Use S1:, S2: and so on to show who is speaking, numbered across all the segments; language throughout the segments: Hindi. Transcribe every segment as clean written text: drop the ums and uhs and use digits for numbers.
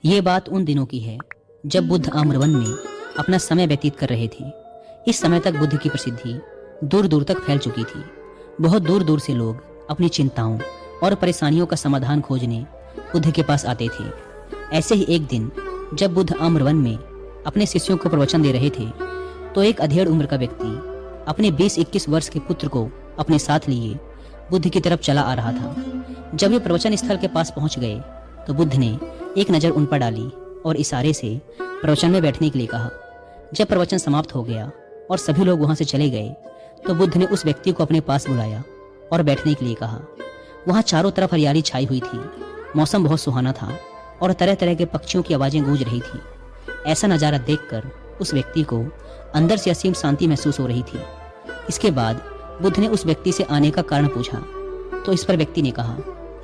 S1: ये बात उन दिनों की है जब बुद्ध आम्रवन में अपना समय व्यतीत कर रहे थे। इस समय तक बुद्ध की प्रसिद्धि दूर दूर तक फैल चुकी थी। बहुत दूर दूर से लोग अपनी चिंताओं और परेशानियों का समाधान खोजने बुद्ध के पास आते थे। ऐसे ही एक दिन जब बुद्ध आम्रवन में अपने शिष्यों को प्रवचन दे रहे थे तो एक अधेड़ उम्र का व्यक्ति अपने 20-21 वर्ष के पुत्र को अपने साथ लिए बुद्ध की तरफ चला आ रहा था। जब वे प्रवचन स्थल के पास पहुंच गए तो बुद्ध ने एक नज़र उन पर डाली और इशारे से प्रवचन में बैठने के लिए कहा। जब प्रवचन समाप्त हो गया और सभी लोग वहां से चले गए तो बुद्ध ने उस व्यक्ति को अपने पास बुलाया और बैठने के लिए कहा। वहां चारों तरफ हरियाली छाई हुई थी, मौसम बहुत सुहाना था और तरह तरह के पक्षियों की आवाजें गूंज रही थी। ऐसा नज़ारा देखकर उस व्यक्ति को अंदर से असीम शांति महसूस हो रही थी। इसके बाद बुद्ध ने उस व्यक्ति से आने का कारण पूछा तो इस पर व्यक्ति ने कहा,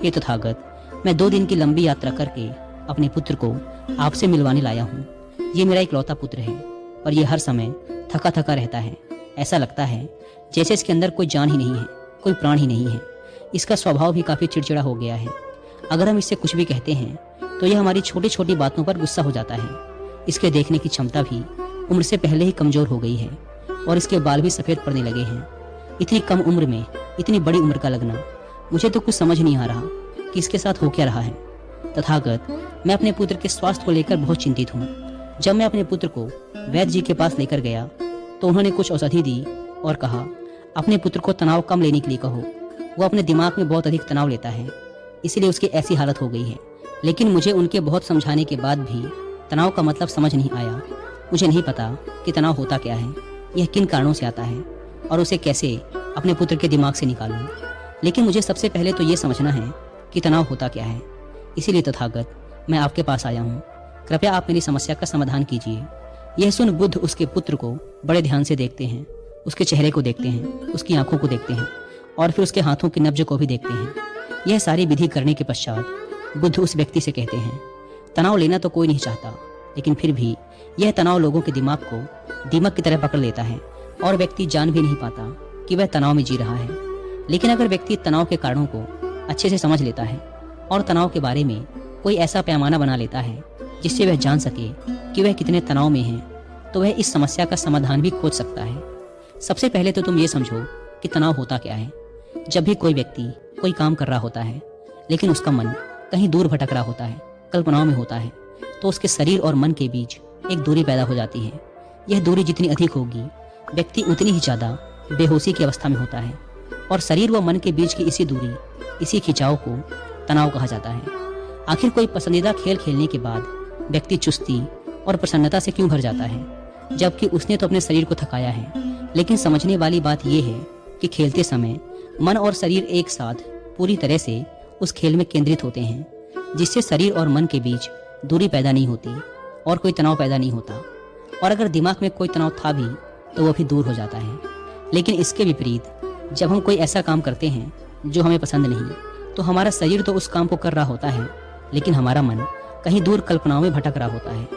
S1: हे तथागत, मैं 2 दिन की लंबी यात्रा करके अपने पुत्र को आपसे मिलवाने लाया हूँ। ये मेरा इकलौता पुत्र है और ये हर समय थका थका रहता है। ऐसा लगता है जैसे इसके अंदर कोई जान ही नहीं है, कोई प्राण ही नहीं है। इसका स्वभाव भी काफ़ी चिड़चिड़ा हो गया है। अगर हम इससे कुछ भी कहते हैं तो यह हमारी छोटी छोटी बातों पर गुस्सा हो जाता है। इसके देखने की क्षमता भी उम्र से पहले ही कमज़ोर हो गई है और इसके बाल भी सफ़ेद पड़ने लगे हैं। इतनी कम उम्र में इतनी बड़ी उम्र का लगना, मुझे तो कुछ समझ नहीं आ रहा कि इसके साथ हो क्या रहा है। तथागत, मैं अपने पुत्र के स्वास्थ्य को लेकर बहुत चिंतित हूँ। जब मैं अपने पुत्र को वैद्य जी के पास लेकर गया तो उन्होंने कुछ औषधि दी और कहा, अपने पुत्र को तनाव कम लेने के लिए कहो। वो अपने दिमाग में बहुत अधिक तनाव लेता है, इसीलिए उसकी ऐसी हालत हो गई है। लेकिन मुझे उनके बहुत समझाने के बाद भी तनाव का मतलब समझ नहीं आया। मुझे नहीं पता कि तनाव होता क्या है, यह किन कारणों से आता है और उसे कैसे अपने पुत्र के दिमाग से निकालूं। लेकिन मुझे सबसे पहले तो ये समझना है कि तनाव होता क्या है। इसीलिए तथागत, मैं आपके पास आया हूँ। कृपया आप मेरी समस्या का समाधान कीजिए। यह सुन बुद्ध उसके पुत्र को बड़े ध्यान से देखते हैं। उसके चेहरे को देखते हैं, उसकी आंखों को देखते हैं और फिर उसके हाथों की नब्ज को भी देखते हैं। यह सारी विधि करने के पश्चात बुद्ध उस व्यक्ति से कहते हैं, तनाव लेना तो कोई नहीं चाहता, लेकिन फिर भी यह तनाव लोगों के दिमाग को दीमक की तरह पकड़ लेता है और व्यक्ति जान भी नहीं पाता कि वह तनाव में जी रहा है। लेकिन अगर व्यक्ति तनाव के कारणों को अच्छे से समझ लेता है और तनाव के बारे में कोई ऐसा पैमाना बना लेता है जिससे वह जान सके कि वह कितने तनाव में है, तो वह इस समस्या का समाधान भी खोज सकता है। सबसे पहले तो तुम ये समझो कि तनाव होता क्या है। जब भी कोई व्यक्ति कोई काम कर रहा होता है लेकिन उसका मन कहीं दूर भटक रहा होता है, कल्पनाओं में होता है, तो उसके शरीर और मन के बीच एक दूरी पैदा हो जाती है। यह दूरी जितनी अधिक होगी, व्यक्ति उतनी ही ज़्यादा बेहोशी की अवस्था में होता है और शरीर व मन के बीच की इसी दूरी, इसी खिंचाव को तनाव कहा जाता है। आखिर कोई पसंदीदा खेल खेलने के बाद व्यक्ति चुस्ती और प्रसन्नता से क्यों भर जाता है, जबकि उसने तो अपने शरीर को थकाया है। लेकिन समझने वाली बात यह है कि खेलते समय मन और शरीर एक साथ पूरी तरह से उस खेल में केंद्रित होते हैं, जिससे शरीर और मन के बीच दूरी पैदा नहीं होती और कोई तनाव पैदा नहीं होता। और अगर दिमाग में कोई तनाव था भी तो वो भी दूर हो जाता है। लेकिन इसके विपरीत जब हम कोई ऐसा काम करते हैं जो हमें पसंद नहीं, तो हमारा शरीर तो उस काम को कर रहा होता है, लेकिन हमारा मन कहीं दूर कल्पनाओं में भटक रहा होता है,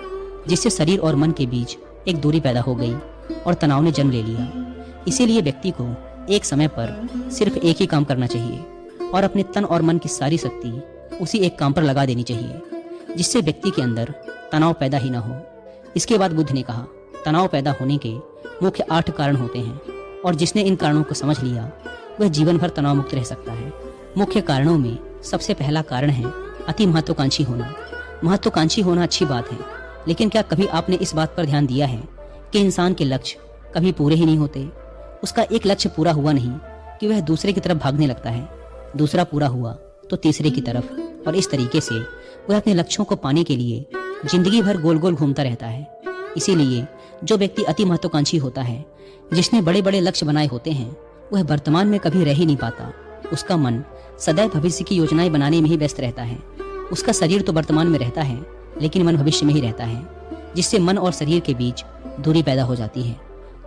S1: जिससे शरीर और मन के बीच एक दूरी पैदा हो गई और तनाव ने जन्म ले लिया। इसीलिए व्यक्ति को एक समय पर सिर्फ एक ही काम करना चाहिए और अपने तन और मन की सारी शक्ति उसी एक काम पर लगा देनी चाहिए, जिससे व्यक्ति के अंदर तनाव पैदा ही ना हो। इसके बाद बुद्ध ने कहा, तनाव पैदा होने के मुख्य 8 कारण होते हैं और जिसने इन कारणों को समझ लिया वह जीवन भर तनाव मुक्त रह सकता है। मुख्य कारणों में सबसे पहला कारण है अति महत्वाकांक्षी होना। महत्वाकांक्षी होना अच्छी बात है, लेकिन क्या कभी आपने इस बात पर ध्यान दिया है कि इंसान के लक्ष्य कभी पूरे ही नहीं होते। उसका एक लक्ष्य पूरा हुआ नहीं कि वह दूसरे की तरफ भागने लगता है, दूसरा पूरा हुआ तो तीसरे की तरफ, और इस तरीके से वह अपने लक्ष्यों को पाने के लिए जिंदगी भर गोल गोल घूमता रहता है। इसीलिए जो व्यक्ति अति महत्वाकांक्षी होता है, जिसने बड़े बड़े लक्ष्य बनाए होते हैं, वह वर्तमान में कभी रह ही नहीं पाता। उसका मन सदैव भविष्य की योजनाएं बनाने में ही व्यस्त रहता है। उसका शरीर तो वर्तमान में रहता है, लेकिन मन भविष्य में ही रहता है, जिससे मन और शरीर के बीच दूरी पैदा हो जाती है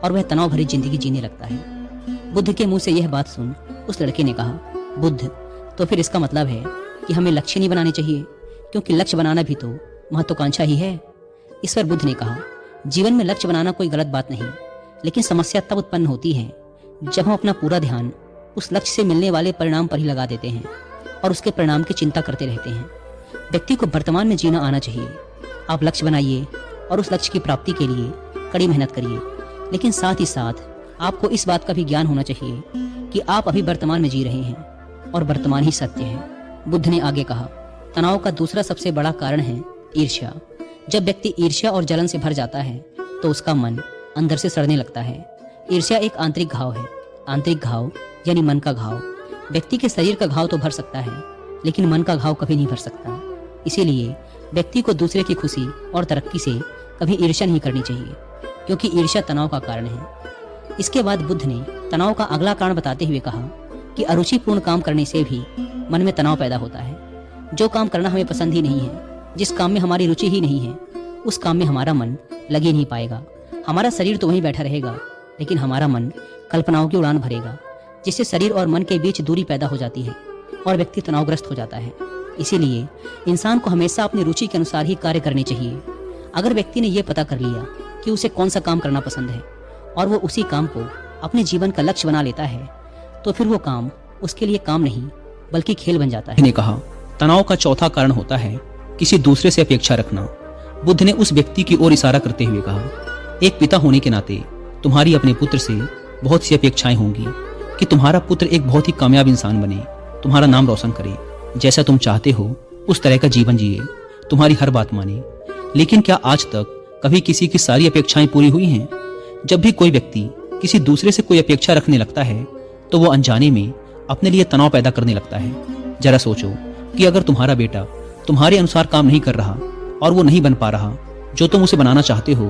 S1: और वह तनाव भरी जिंदगी जीने लगता है। बुद्ध के मुंह से यह बात सुन उस लड़के ने कहा, बुद्ध, तो फिर इसका मतलब है कि हमें लक्ष्य नहीं बनाने चाहिए, क्योंकि लक्ष्य बनाना भी तो महत्वाकांक्षा ही है। इस पर बुद्ध ने कहा, जीवन में लक्ष्य बनाना कोई गलत बात नहीं, लेकिन समस्या तब उत्पन्न होती है जब हम अपना पूरा ध्यान उस लक्ष्य से मिलने वाले परिणाम पर ही लगा देते हैं और उसके परिणाम की चिंता करते रहते हैं। व्यक्ति को वर्तमान में जीना आना चाहिए, आप लक्ष्य बनाइए और उस लक्ष्य की प्राप्ति के लिए कड़ी मेहनत करिए, लेकिन साथ ही साथ आपको इस बात का भी ज्ञान होना चाहिए कि आप अभी वर्तमान में जी रहे हैं और वर्तमान ही सत्य है। बुद्ध ने आगे कहा, तनाव का दूसरा सबसे बड़ा कारण है ईर्ष्या। जब व्यक्ति ईर्ष्या और जलन से भर जाता है तो उसका मन अंदर से सड़ने लगता है। ईर्ष्या एक आंतरिक घाव है। आंतरिक घाव यानी मन का घाव। व्यक्ति के शरीर का घाव तो भर सकता है, लेकिन मन का घाव कभी नहीं भर सकता। इसीलिए व्यक्ति को दूसरे की खुशी और तरक्की से कभी ईर्ष्या नहीं करनी चाहिए, क्योंकि ईर्ष्या तनाव का कारण है। इसके बाद बुद्ध ने तनाव का अगला कारण बताते हुए कहा कि अरुचिपूर्ण काम करने से भी मन में तनाव पैदा होता है। जो काम करना हमें पसंद ही नहीं है, जिस काम में हमारी रुचि ही नहीं है, उस काम में हमारा मन लग ही नहीं पाएगा। हमारा शरीर तो वहीं बैठा रहेगा, लेकिन हमारा मन कल्पनाओं की उड़ान भरेगा, जिससे शरीर और मन के बीच दूरी पैदा हो जाती है और व्यक्ति तनावग्रस्त हो जाता है। इसीलिए इंसान को हमेशा अपनी रुचि के अनुसार ही कार्य करने चाहिए। अगर व्यक्ति ने यह पता कर लिया कि उसे कौन सा काम करना पसंद है और वो उसी काम को अपने जीवन का लक्ष्य बना लेता है, तो फिर वो काम उसके लिए काम नहीं बल्कि खेल बन जाता है।
S2: ने कहा, तनाव का चौथा कारण होता है किसी दूसरे से अपेक्षा रखना। बुद्ध ने उस व्यक्ति की ओर इशारा करते हुए कहा, एक पिता होने के नाते तुम्हारी अपने पुत्र से बहुत सी अपेक्षाएं होंगी कि तुम्हारा पुत्र एक बहुत ही कामयाब इंसान बने, तुम्हारा नाम रोशन करे, जैसा तुम चाहते हो उस तरह का जीवन जिए, तुम्हारी हर बात माने। लेकिन क्या आज तक कभी किसी की सारी अपेक्षाएं पूरी हुई हैं? जब भी कोई व्यक्ति किसी दूसरे से कोई अपेक्षा रखने लगता है तो वो अनजाने में अपने लिए तनाव पैदा करने लगता है। जरा सोचो कि अगर तुम्हारा बेटा तुम्हारे अनुसार काम नहीं कर रहा और वो नहीं बन पा रहा जो तुम उसे बनाना चाहते हो,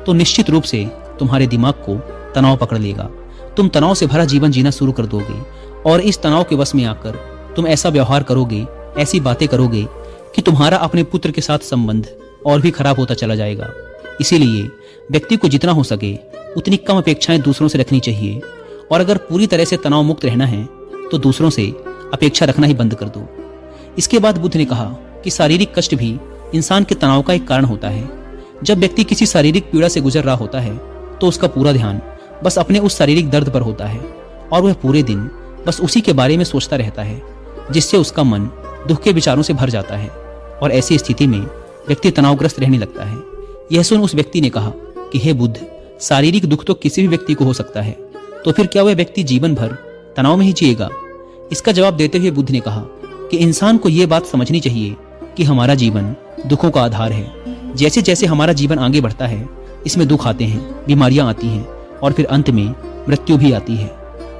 S2: तो निश्चित रूप से तुम्हारे दिमाग को तनाव पकड़ लेगा। तुम तनाव से भरा जीवन जीना शुरू कर दोगे और इस तनाव के वश में आकर तुम ऐसा व्यवहार करोगे, ऐसी बातें करोगे कि तुम्हारा अपने पुत्र के साथ संबंध और भी खराब होता चला जाएगा। इसीलिए व्यक्ति को जितना हो सके उतनी कम अपेक्षाएं दूसरों से रखनी चाहिए, और अगर पूरी तरह से तनाव मुक्त रहना है तो दूसरों से अपेक्षा रखना ही बंद कर दो। इसके बाद बुद्ध ने कहा कि शारीरिक कष्ट भी इंसान के तनाव का एक कारण होता है। जब व्यक्ति किसी शारीरिक पीड़ा से गुजर रहा होता है तो उसका पूरा ध्यान बस अपने उस शारीरिक दर्द पर होता है और वह पूरे दिन बस उसी के बारे में सोचता रहता है, जिससे उसका मन दुख के विचारों से भर जाता है और ऐसी स्थिति में व्यक्ति तनावग्रस्त रहने लगता है। यह सुन उस व्यक्ति ने कहा कि हे बुद्ध, शारीरिक दुख तो किसी भी व्यक्ति को हो सकता है, तो फिर क्या वह व्यक्ति जीवन भर तनाव में ही जिएगा? इसका जवाब देते हुए बुद्ध ने कहा कि इंसान को यह बात समझनी चाहिए कि हमारा जीवन दुखों का आधार है। जैसे जैसे हमारा जीवन आगे बढ़ता है, इसमें दुख आते हैं, बीमारियां आती हैं और फिर अंत में मृत्यु भी आती है।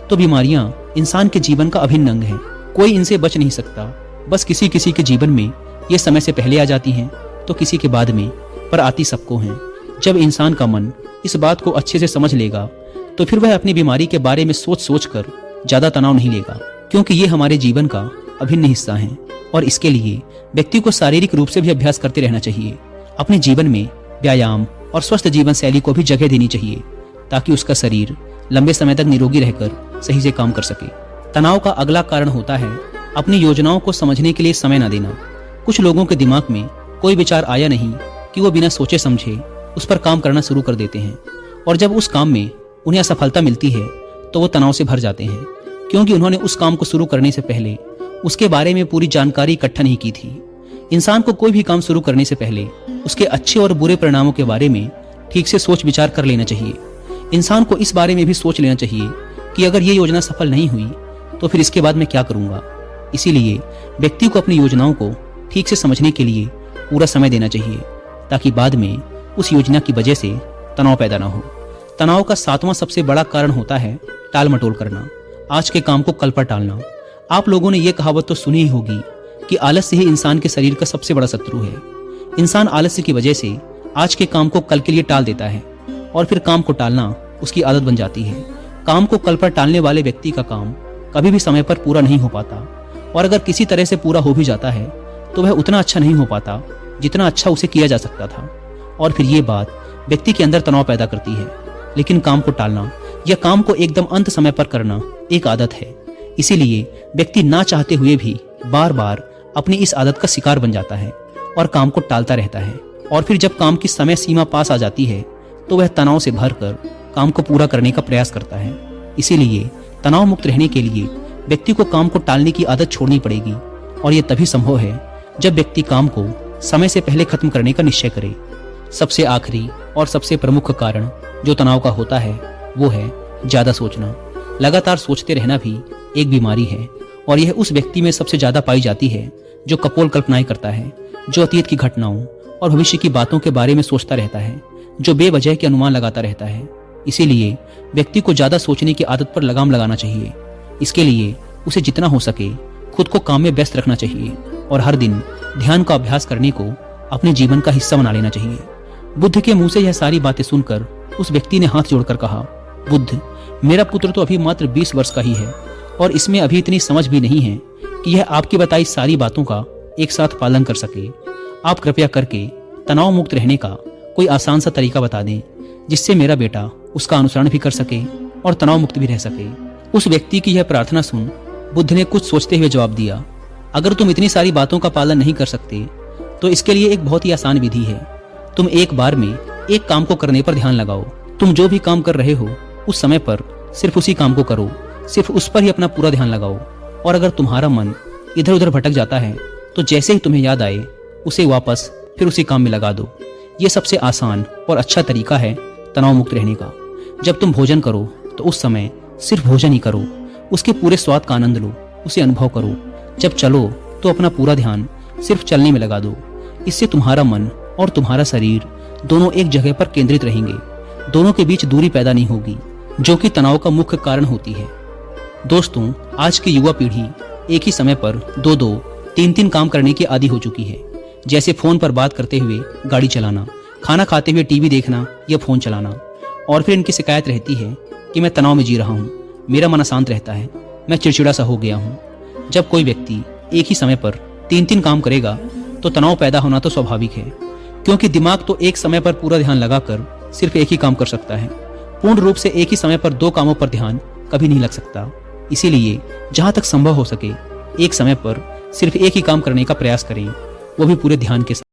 S2: तो बीमारियां इंसान के जीवन का अभिन्न अंग है, कोई इनसे बच नहीं सकता। बस किसी किसी के जीवन में ये समय से पहले आ जाती हैं तो किसी के बाद में, पर आती सबको हैं। जब इंसान का मन इस बात को अच्छे से समझ लेगा तो फिर वह अपनी बीमारी के बारे में सोच सोच कर ज्यादा तनाव नहीं लेगा, क्योंकि ये हमारे जीवन का अभिन्न हिस्सा है। और इसके लिए व्यक्ति को शारीरिक रूप से भी अभ्यास करते रहना चाहिए। अपने जीवन में व्यायाम और स्वस्थ जीवन शैली को भी जगह देनी चाहिए, ताकि उसका शरीर लंबे समय तक निरोगी रहकर सही से काम कर सके। तनाव का अगला कारण होता है अपनी योजनाओं को समझने के लिए समय न देना। कुछ लोगों के दिमाग में कोई विचार आया नहीं कि वो बिना सोचे समझे उस पर काम करना शुरू कर देते हैं, और जब उस काम में उन्हें असफलता मिलती है तो वो तनाव से भर जाते हैं, क्योंकि उन्होंने उस काम को शुरू करने से पहले उसके बारे में पूरी जानकारी इकट्ठा नहीं की थी। इंसान को कोई भी काम शुरू करने से पहले उसके अच्छे और बुरे परिणामों के बारे में ठीक से सोच विचार कर लेना चाहिए। इंसान को इस बारे में भी सोच लेना चाहिए कि अगर ये योजना सफल नहीं हुई तो फिर इसके बाद मैं क्या करूंगा। इसीलिए व्यक्ति को अपनी योजनाओं को ठीक से समझने के लिए पूरा समय देना चाहिए, ताकि बाद में उस योजना की वजह से तनाव पैदा ना हो। तनाव का सातवां सबसे बड़ा कारण होता है टाल मटोल करना, आज के काम को कल पर टालना। आप लोगों ने यह कहावत तो सुनी ही होगी कि आलस्य ही इंसान के शरीर का सबसे बड़ा शत्रु है। इंसान आलस्य की वजह से आज के काम को कल के लिए टाल देता है और फिर काम को टालना उसकी आदत बन जाती है। काम को कल पर टालने वाले व्यक्ति का काम कभी भी समय पर पूरा नहीं हो पाता, और अगर किसी तरह से पूरा हो भी जाता है तो वह उतना अच्छा नहीं हो पाता जितना अच्छा उसे किया जा सकता था, और फिर ये बात व्यक्ति के अंदर तनाव पैदा करती है। लेकिन काम को टालना या काम को एकदम अंत समय पर करना एक आदत है, इसीलिए व्यक्ति ना चाहते हुए भी बार बार अपनी इस आदत का शिकार बन जाता है और काम को टालता रहता है। और फिर जब काम की समय सीमा पास आ जाती है तो वह तनाव से भरकर काम को पूरा करने का प्रयास करता है। इसीलिए तनाव मुक्त रहने के लिए व्यक्ति को काम को टालने की आदत छोड़नी पड़ेगी, और यह तभी संभव है जब व्यक्ति काम को समय से पहले खत्म करने का निश्चय करें। सबसे आखिरी और सबसे प्रमुख कारण जो तनाव का होता है वो है ज्यादा सोचना। लगातार सोचते रहना भी एक बीमारी है और यह उस व्यक्ति में सबसे ज्यादा पाई जाती है जो कपोल कल्पनाएं करता है, जो अतीत की घटनाओं और भविष्य की बातों के बारे में सोचता रहता है, जो बेवजह के अनुमान लगाता रहता है। इसीलिए व्यक्ति को ज्यादा सोचने की आदत पर लगाम लगाना चाहिए। इसके लिए उसे जितना हो सके खुद को काम में व्यस्त रखना चाहिए और हर दिन ध्यान का अभ्यास करने को अपने जीवन का हिस्सा बना लेना चाहिए। बुद्ध के मुंह से यह सारी बातें सुनकर उस व्यक्ति ने हाथ जोड़कर कहा, बुद्ध, मेरा पुत्र तो अभी मात्र 20 वर्ष का ही है और इसमें अभी इतनी समझ भी नहीं है कि यह आपकी बताई सारी बातों का एक साथ पालन कर सके। आप कृपया करके तनाव मुक्त रहने का कोई आसान सा तरीका बता दें जिससे मेरा बेटा उसका अनुसरण भी कर सके और तनाव मुक्त भी रह सके। उस व्यक्ति की यह प्रार्थना सुन बुद्ध ने कुछ सोचते हुए जवाब दिया, अगर तुम इतनी सारी बातों का पालन नहीं कर सकते तो इसके लिए एक बहुत ही आसान विधि है। तुम एक बार में एक काम को करने पर ध्यान लगाओ। तुम जो भी काम कर रहे हो उस समय पर सिर्फ उसी काम को करो, सिर्फ उस पर ही अपना पूरा ध्यान लगाओ। और अगर तुम्हारा मन इधर उधर भटक जाता है तो जैसे ही तुम्हें याद आए उसे वापस फिर उसी काम में लगा दो। ये सबसे आसान और अच्छा तरीका है तनाव मुक्त रहने का। जब तुम भोजन करो तो उस समय सिर्फ भोजन ही करो, उसके पूरे स्वाद का आनंद लो, उसे अनुभव करो। जब चलो तो अपना पूरा ध्यान सिर्फ चलने में लगा दो। इससे तुम्हारा मन और तुम्हारा शरीर दोनों एक जगह पर केंद्रित रहेंगे। दोनों के बीच दूरी पैदा नहीं होगी जो कि तनाव का मुख्य कारण होती है। दोस्तों, आज की युवा पीढ़ी एक ही समय पर 2-2, 3-3 काम करने की आदी हो चुकी है, जैसे फोन पर बात करते हुए गाड़ी चलाना, खाना खाते हुए टीवी देखना या फोन चलाना। और फिर इनकी शिकायत रहती है कि मैं तनाव में जी रहा हूँ, मेरा मन अशांत रहता है, मैं चिड़चिड़ा सा हो गया हूँ। जब कोई व्यक्ति एक ही समय पर 3-3 काम करेगा तो तनाव पैदा होना तो स्वाभाविक है, क्योंकि दिमाग तो एक समय पर पूरा ध्यान लगाकर सिर्फ एक ही काम कर सकता है। पूर्ण रूप से एक ही समय पर 2 कामों पर ध्यान कभी नहीं लग सकता। इसीलिए जहां तक संभव हो सके एक समय पर सिर्फ एक ही काम करने का प्रयास करें, वो भी पूरे ध्यान के साथ।